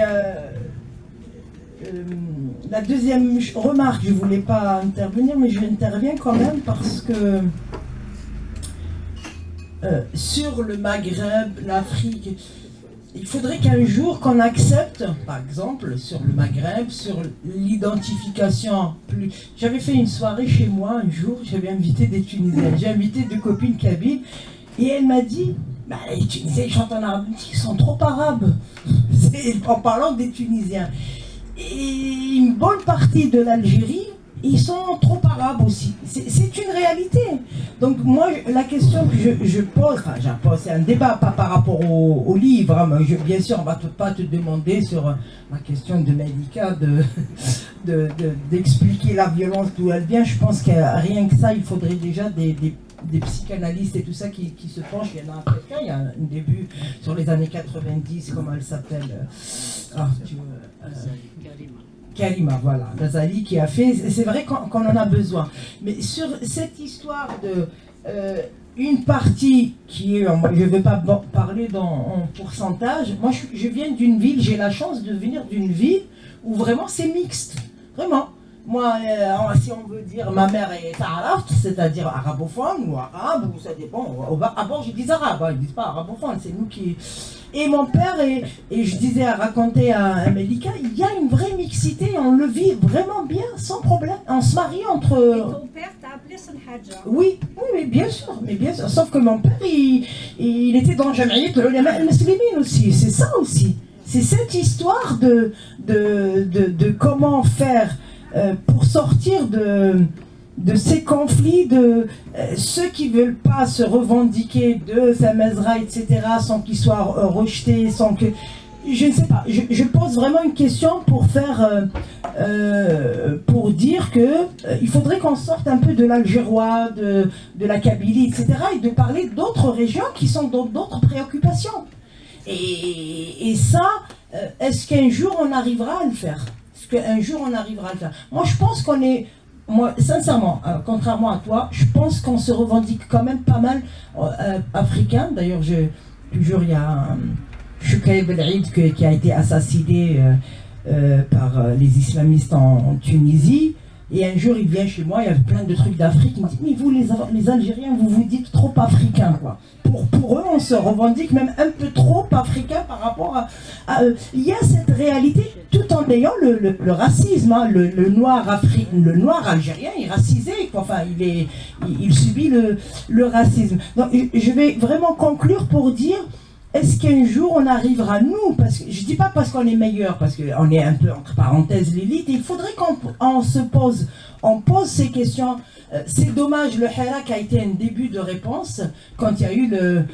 la deuxième remarque, je ne voulais pas intervenir, mais j'interviens quand même parce que sur le Maghreb, l'Afrique, il faudrait qu'un jour qu'on accepte, par exemple, sur le Maghreb, sur l'identification plus... J'avais fait une soirée chez moi un jour, j'avais invité des Tunisiens, j'ai invité deux copines kabyles, et elle m'a dit, bah, les Tunisiens ils chantent en arabe, ils sont trop arabes, en parlant des Tunisiens. Et une bonne partie de l'Algérie, ils sont trop arabes aussi. C'est une réalité. Donc moi, la question que je pose, enfin j'appose, c'est un débat, pas par rapport au livre, hein, mais bien sûr, on ne va pas te demander sur ma question de Malika d'expliquer la violence d'où elle vient. Je pense que rien que ça, il faudrait déjà des psychanalystes et tout ça qui se penchent. Il y en a quelqu'un, il y a un début sur les années 90, comment elle s'appelle Karima, voilà, Ghazali qui a fait, c'est vrai qu'on en a besoin. Mais sur cette histoire de une partie qui est, je ne vais pas parler en pourcentage, moi je viens d'une ville, j'ai la chance de venir d'une ville où vraiment c'est mixte, vraiment. Moi, si on veut dire ma mère est arabe, c'est-à-dire arabophone ou arabe, ou ça dépend. D'abord, je dis arabe, ils ne disent pas arabophone, c'est nous qui... Et mon père, et je disais à raconter à Melika, il y a une vraie mixité, on le vit vraiment bien, sans problème. On se marie entre... Et ton père t'a appelé Sanhaja? Oui, bien sûr, sauf que mon père, il était dans Jam'iyat al-Ulama al-Muslimin aussi, c'est ça aussi. C'est cette histoire de comment faire... pour sortir de ces conflits, de ceux qui ne veulent pas se revendiquer de sa Mazra, etc., sans qu'ils soient rejetés, sans que... Je ne sais pas, je pose vraiment une question pour faire... pour dire que il faudrait qu'on sorte un peu de l'algérois, de la Kabylie, etc., et de parler d'autres régions qui sont dans d'autres préoccupations. Et ça, est-ce qu'un jour on arrivera à le faire? Un jour on arrivera à le faire. Moi je pense qu'on est, moi sincèrement, contrairement à toi, je pense qu'on se revendique quand même pas mal africain. D'ailleurs, toujours il y a Choukaïb El-Eid qui a été assassiné par les islamistes en Tunisie. Et un jour, il vient chez moi, il y avait plein de trucs d'Afrique. Il me dit, mais vous, les Algériens, vous vous dites trop africains, quoi. Pour eux, on se revendique même un peu trop africain par rapport à eux. Il y a cette réalité, tout en ayant le racisme. Hein, le noir algérien est racisé, quoi. Enfin, il subit le racisme. Donc, je vais vraiment conclure pour dire, est-ce qu'un jour on arrivera, nous, parce que je ne dis pas parce qu'on est meilleur, parce qu'on est un peu entre parenthèses l'élite, il faudrait qu'on se pose, ces questions. C'est dommage, le Hirak a été un début de réponse quand il y a eu le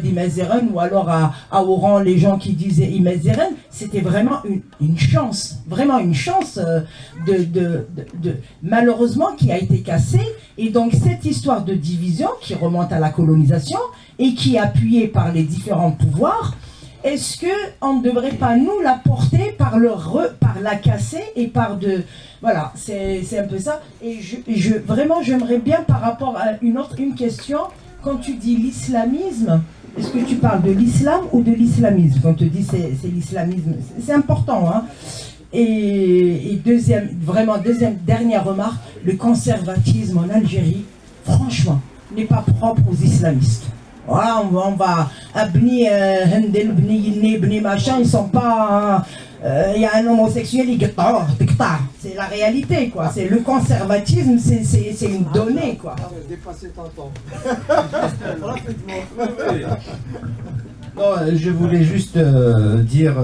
Imazeren, ou alors à Oran, les gens qui disaient Imazeren, c'était vraiment une chance, malheureusement qui a été cassée. Et donc cette histoire de division qui remonte à la colonisation et qui est appuyée par les différents pouvoirs, est-ce qu'on ne devrait pas nous la porter par la casser et par de... Voilà, c'est un peu ça. Et vraiment, j'aimerais bien par rapport à une question, quand tu dis l'islamisme, est-ce que tu parles de l'islam ou de l'islamisme? Quand tu dis c'est l'islamisme, c'est important, hein. Et dernière remarque, le conservatisme en Algérie, franchement, n'est pas propre aux islamistes. Voilà, on va Abni Hendel, Bni machin, ils sont pas. Il y a un homosexuel, il c'est la réalité, quoi. C'est le conservatisme, c'est une donnée, quoi. Dépasser ton temps. Non, je voulais juste dire,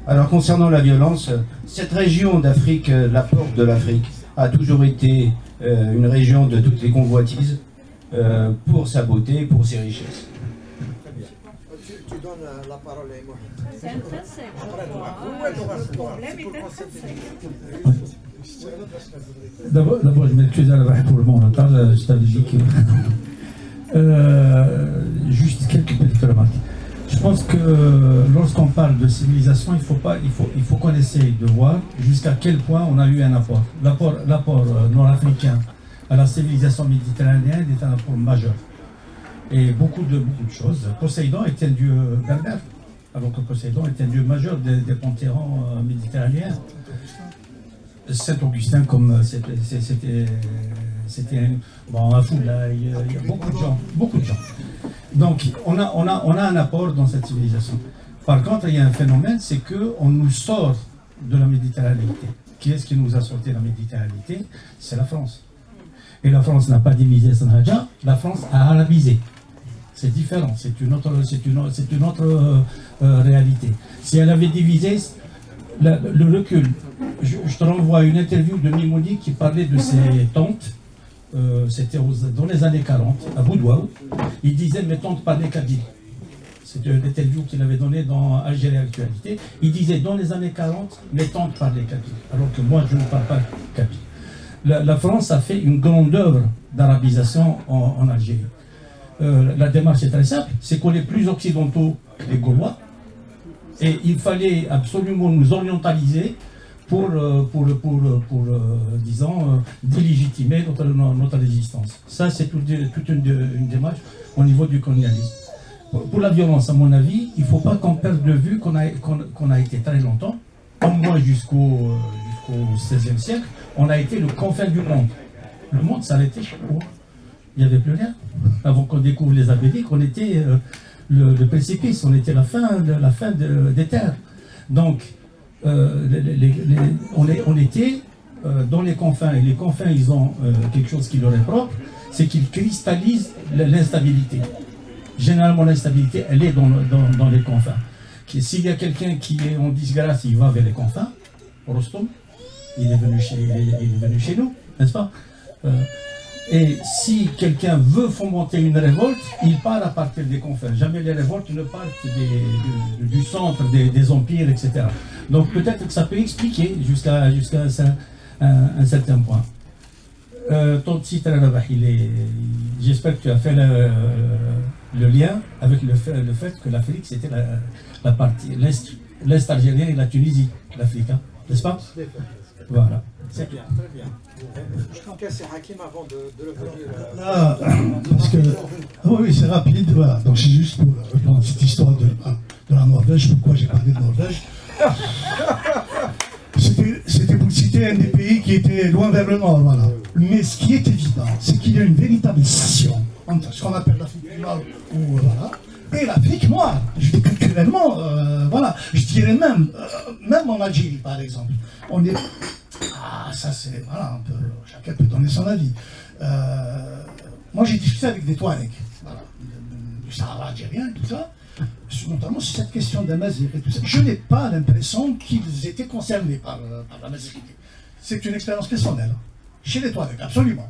alors concernant la violence, cette région d'Afrique, la porte de l'Afrique, a toujours été une région de toutes les convoitises pour sa beauté, pour ses richesses. Tu donnes la parole à moi. C'est intrinsèque, je crois. Le problème est intrinsèque. D'abord, je m'excuse pour le moment retard, je t'avais dit que... juste quelques petites remarques. Je pense que lorsqu'on parle de civilisation, il faut qu'on essaye de voir jusqu'à quel point on a eu un apport. L'apport nord-africain à la civilisation méditerranéenne est un apport majeur. Et beaucoup de choses. Poséidon était un dieu berbère, alors que Poséidon était un dieu majeur des panthéons méditerranéens. Saint-Augustin, comme c'était bon, à Foula, il y a beaucoup de gens. Donc, on a un apport dans cette civilisation. Par contre, il y a un phénomène, c'est qu'on nous sort de la Méditerranéité. Qui est-ce qui nous a sorti de la Méditerranéité? C'est la France. Et la France n'a pas divisé son Hadja, la France a arabisé. C'est différent, c'est une autre réalité. Si elle avait divisé, le recul, je te renvoie à une interview de Mimouni qui parlait de ses tantes, c'était dans les années 40, à Boudouaou. Il disait mes tantes parlaient kabyle. C'était une interview qu'il avait donnée dans Algérie Actualité. Il disait dans les années 40, mes tantes parlaient kabyle, alors que moi je ne parle pas kabyle. La France a fait une grande œuvre d'arabisation en Algérie. La démarche est très simple, c'est qu'on est plus occidentaux que les Gaulois, et il fallait absolument nous orientaliser pour disons, délégitimer notre résistance. Ça, c'est toute une démarche au niveau du colonialisme. Pour la violence, à mon avis, il ne faut pas qu'on perde de vue qu'on a été très longtemps, au moins jusqu'au XVIe siècle, on a été le confin du monde. Le monde s'arrêtait chez nous. Il n'y avait plus rien. Avant qu'on découvre les Abédiques, on était le précipice, on était la fin des terres. Donc, on était dans les confins, et les confins, ils ont quelque chose qui leur est propre, c'est qu'ils cristallisent l'instabilité. Généralement, l'instabilité, elle est dans les confins. S'il y a quelqu'un qui est en disgrâce, il va vers les confins. Rostom, il est venu chez nous, n'est-ce pas? Et si quelqu'un veut fomenter une révolte, il part à partir des confins. Jamais les révoltes ne partent du centre des empires, etc. Donc peut-être que ça peut expliquer jusqu'à un certain point. Ton site, j'espère que tu as fait le lien avec le fait que l'Afrique, c'était la partie, l'Est algérien et la Tunisie, l'Afrique, hein, n'est-ce pas? Voilà. C'est bien, très bien. Je crois que c'est Hakim avant de le venir. Là, parce que. Oui, c'est rapide, voilà. Donc c'est juste pour reprendre cette histoire de la Norvège. Pourquoi j'ai parlé de Norvège? C'était pour citer un des pays qui était loin vers le nord, voilà. Mais ce qui est évident, c'est qu'il y a une véritable scission entre ce qu'on appelle l'Afrique du Nord, voilà, et l'Afrique noire. Je dis culturellement, voilà. Je dirais même en Algérie, par exemple. On est... Ah, ça c'est... Voilà, chacun peut donner son avis. Moi, j'ai discuté avec des Touaregs, voilà, du Sahara algérien et tout ça, notamment sur cette question d'Amazigh et tout ça. Je n'ai pas l'impression qu'ils étaient concernés par la mazigité. C'est une expérience personnelle, chez les Touaregs, absolument.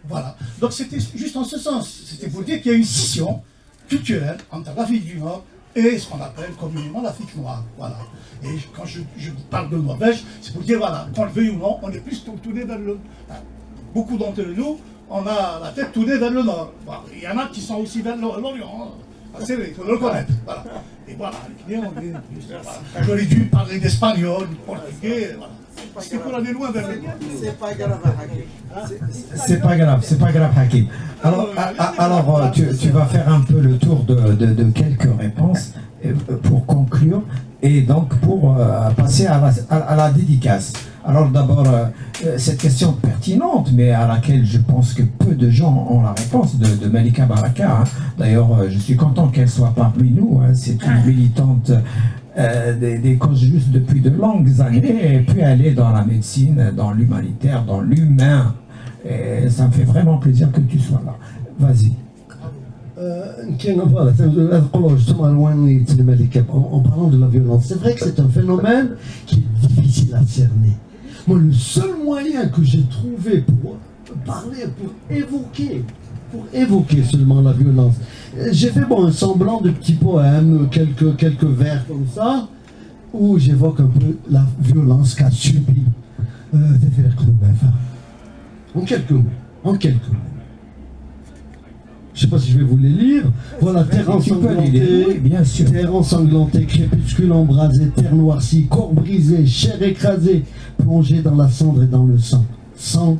Voilà. Donc c'était juste en ce sens. C'était pour dire qu'il y a une scission culturelle entre l'Afrique du Nord et ce qu'on appelle communément l'Afrique noire. Voilà. Et quand je parle de Norvège, c'est pour dire, voilà, qu'on le veuille ou non, on est plus tourné vers le... Beaucoup d'entre nous, on a la tête tournée vers le nord. Voilà. Il y en a qui sont aussi vers l'Orient. C'est vrai, il faut le reconnaître. Voilà. Et voilà, les clients, voilà. J'aurais dû parler d'espagnol, du portugais, voilà. C'est pour aller loin vers le nord. C'est pas grave, Hakim. C'est pas grave, Hakim. Alors tu vas faire un peu le tour de quelques réponses pour conclure et donc pour passer à la dédicace. Alors d'abord, cette question pertinente, mais à laquelle je pense que peu de gens ont la réponse, de Malika Baraka. Hein. D'ailleurs, je suis content qu'elle soit parmi nous. Hein. C'est une militante des causes justes depuis de longues années, et puis elle est dans la médecine, dans l'humanitaire, dans l'humain. Et ça me fait vraiment plaisir que tu sois là. Vas-y. En parlant de la violence, c'est vrai que c'est un phénomène qui est difficile à cerner. Moi, le seul moyen que j'ai trouvé pour parler, pour évoquer seulement la violence, j'ai fait un semblant de petits poèmes, quelques vers comme ça, où j'évoque un peu la violence qu'a subie Teferiq Roubafa. En quelques mots. Je ne sais pas si je vais vous les lire. Voilà, terre ensanglantée, oui, bien sûr. Terre ensanglantée, crépuscule embrasé, terre noircie, corps brisé, chair écrasée, plongée dans la cendre et dans le sang. Sans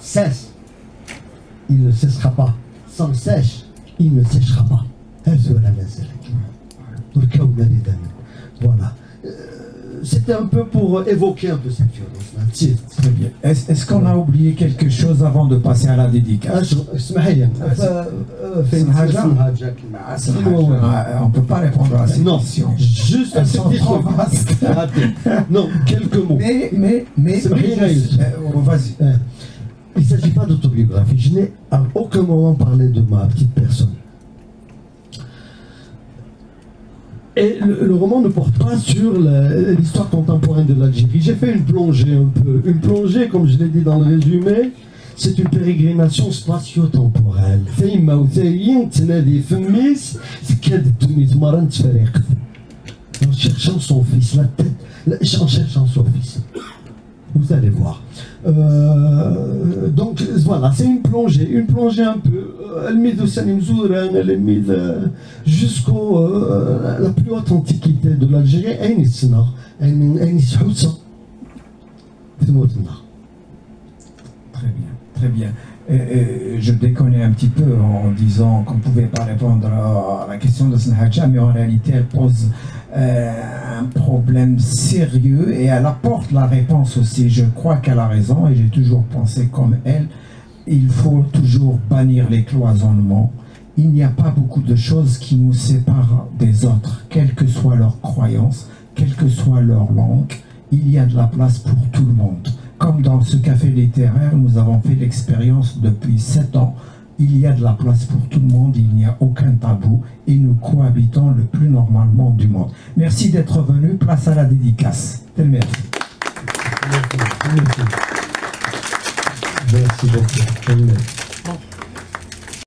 cesse, il ne cessera pas. Sans sèche, il ne séchera pas. Voilà. C'était un peu pour évoquer un peu cette violence. Très bien. Est-ce qu'on a oublié quelque chose avant de passer à la dédicace? On ne peut pas répondre à ces questions. Juste elles sont trop vastes. Non, quelques mots. Mais vas-y. Il ne s'agit pas d'autobiographie. Je n'ai à aucun moment parlé de ma petite personne. Et le roman ne porte pas sur l'histoire contemporaine de l'Algérie. J'ai fait une plongée un peu. Une plongée, comme je l'ai dit dans le résumé, c'est une pérégrination spatio-temporelle. En cherchant son fils, en cherchant son fils. Vous allez voir. Donc voilà, c'est une plongée un peu. Jusqu'au la plus haute antiquité de l'Algérie, Très bien. Je déconnais un petit peu en disant qu'on ne pouvait pas répondre à la question de Snahadja, mais en réalité elle pose un problème sérieux et elle apporte la réponse aussi. Je crois qu'elle a raison et j'ai toujours pensé comme elle. Il faut toujours bannir les cloisonnements. Il n'y a pas beaucoup de choses qui nous séparent des autres, quelle que soit leur croyance, quelle que soit leur langue. Il y a de la place pour tout le monde. Comme dans ce café littéraire, nous avons fait l'expérience depuis 7 ans. Il y a de la place pour tout le monde, il n'y a aucun tabou et nous cohabitons le plus normalement du monde. Merci d'être venu, place à la dédicace. Merci. Merci beaucoup.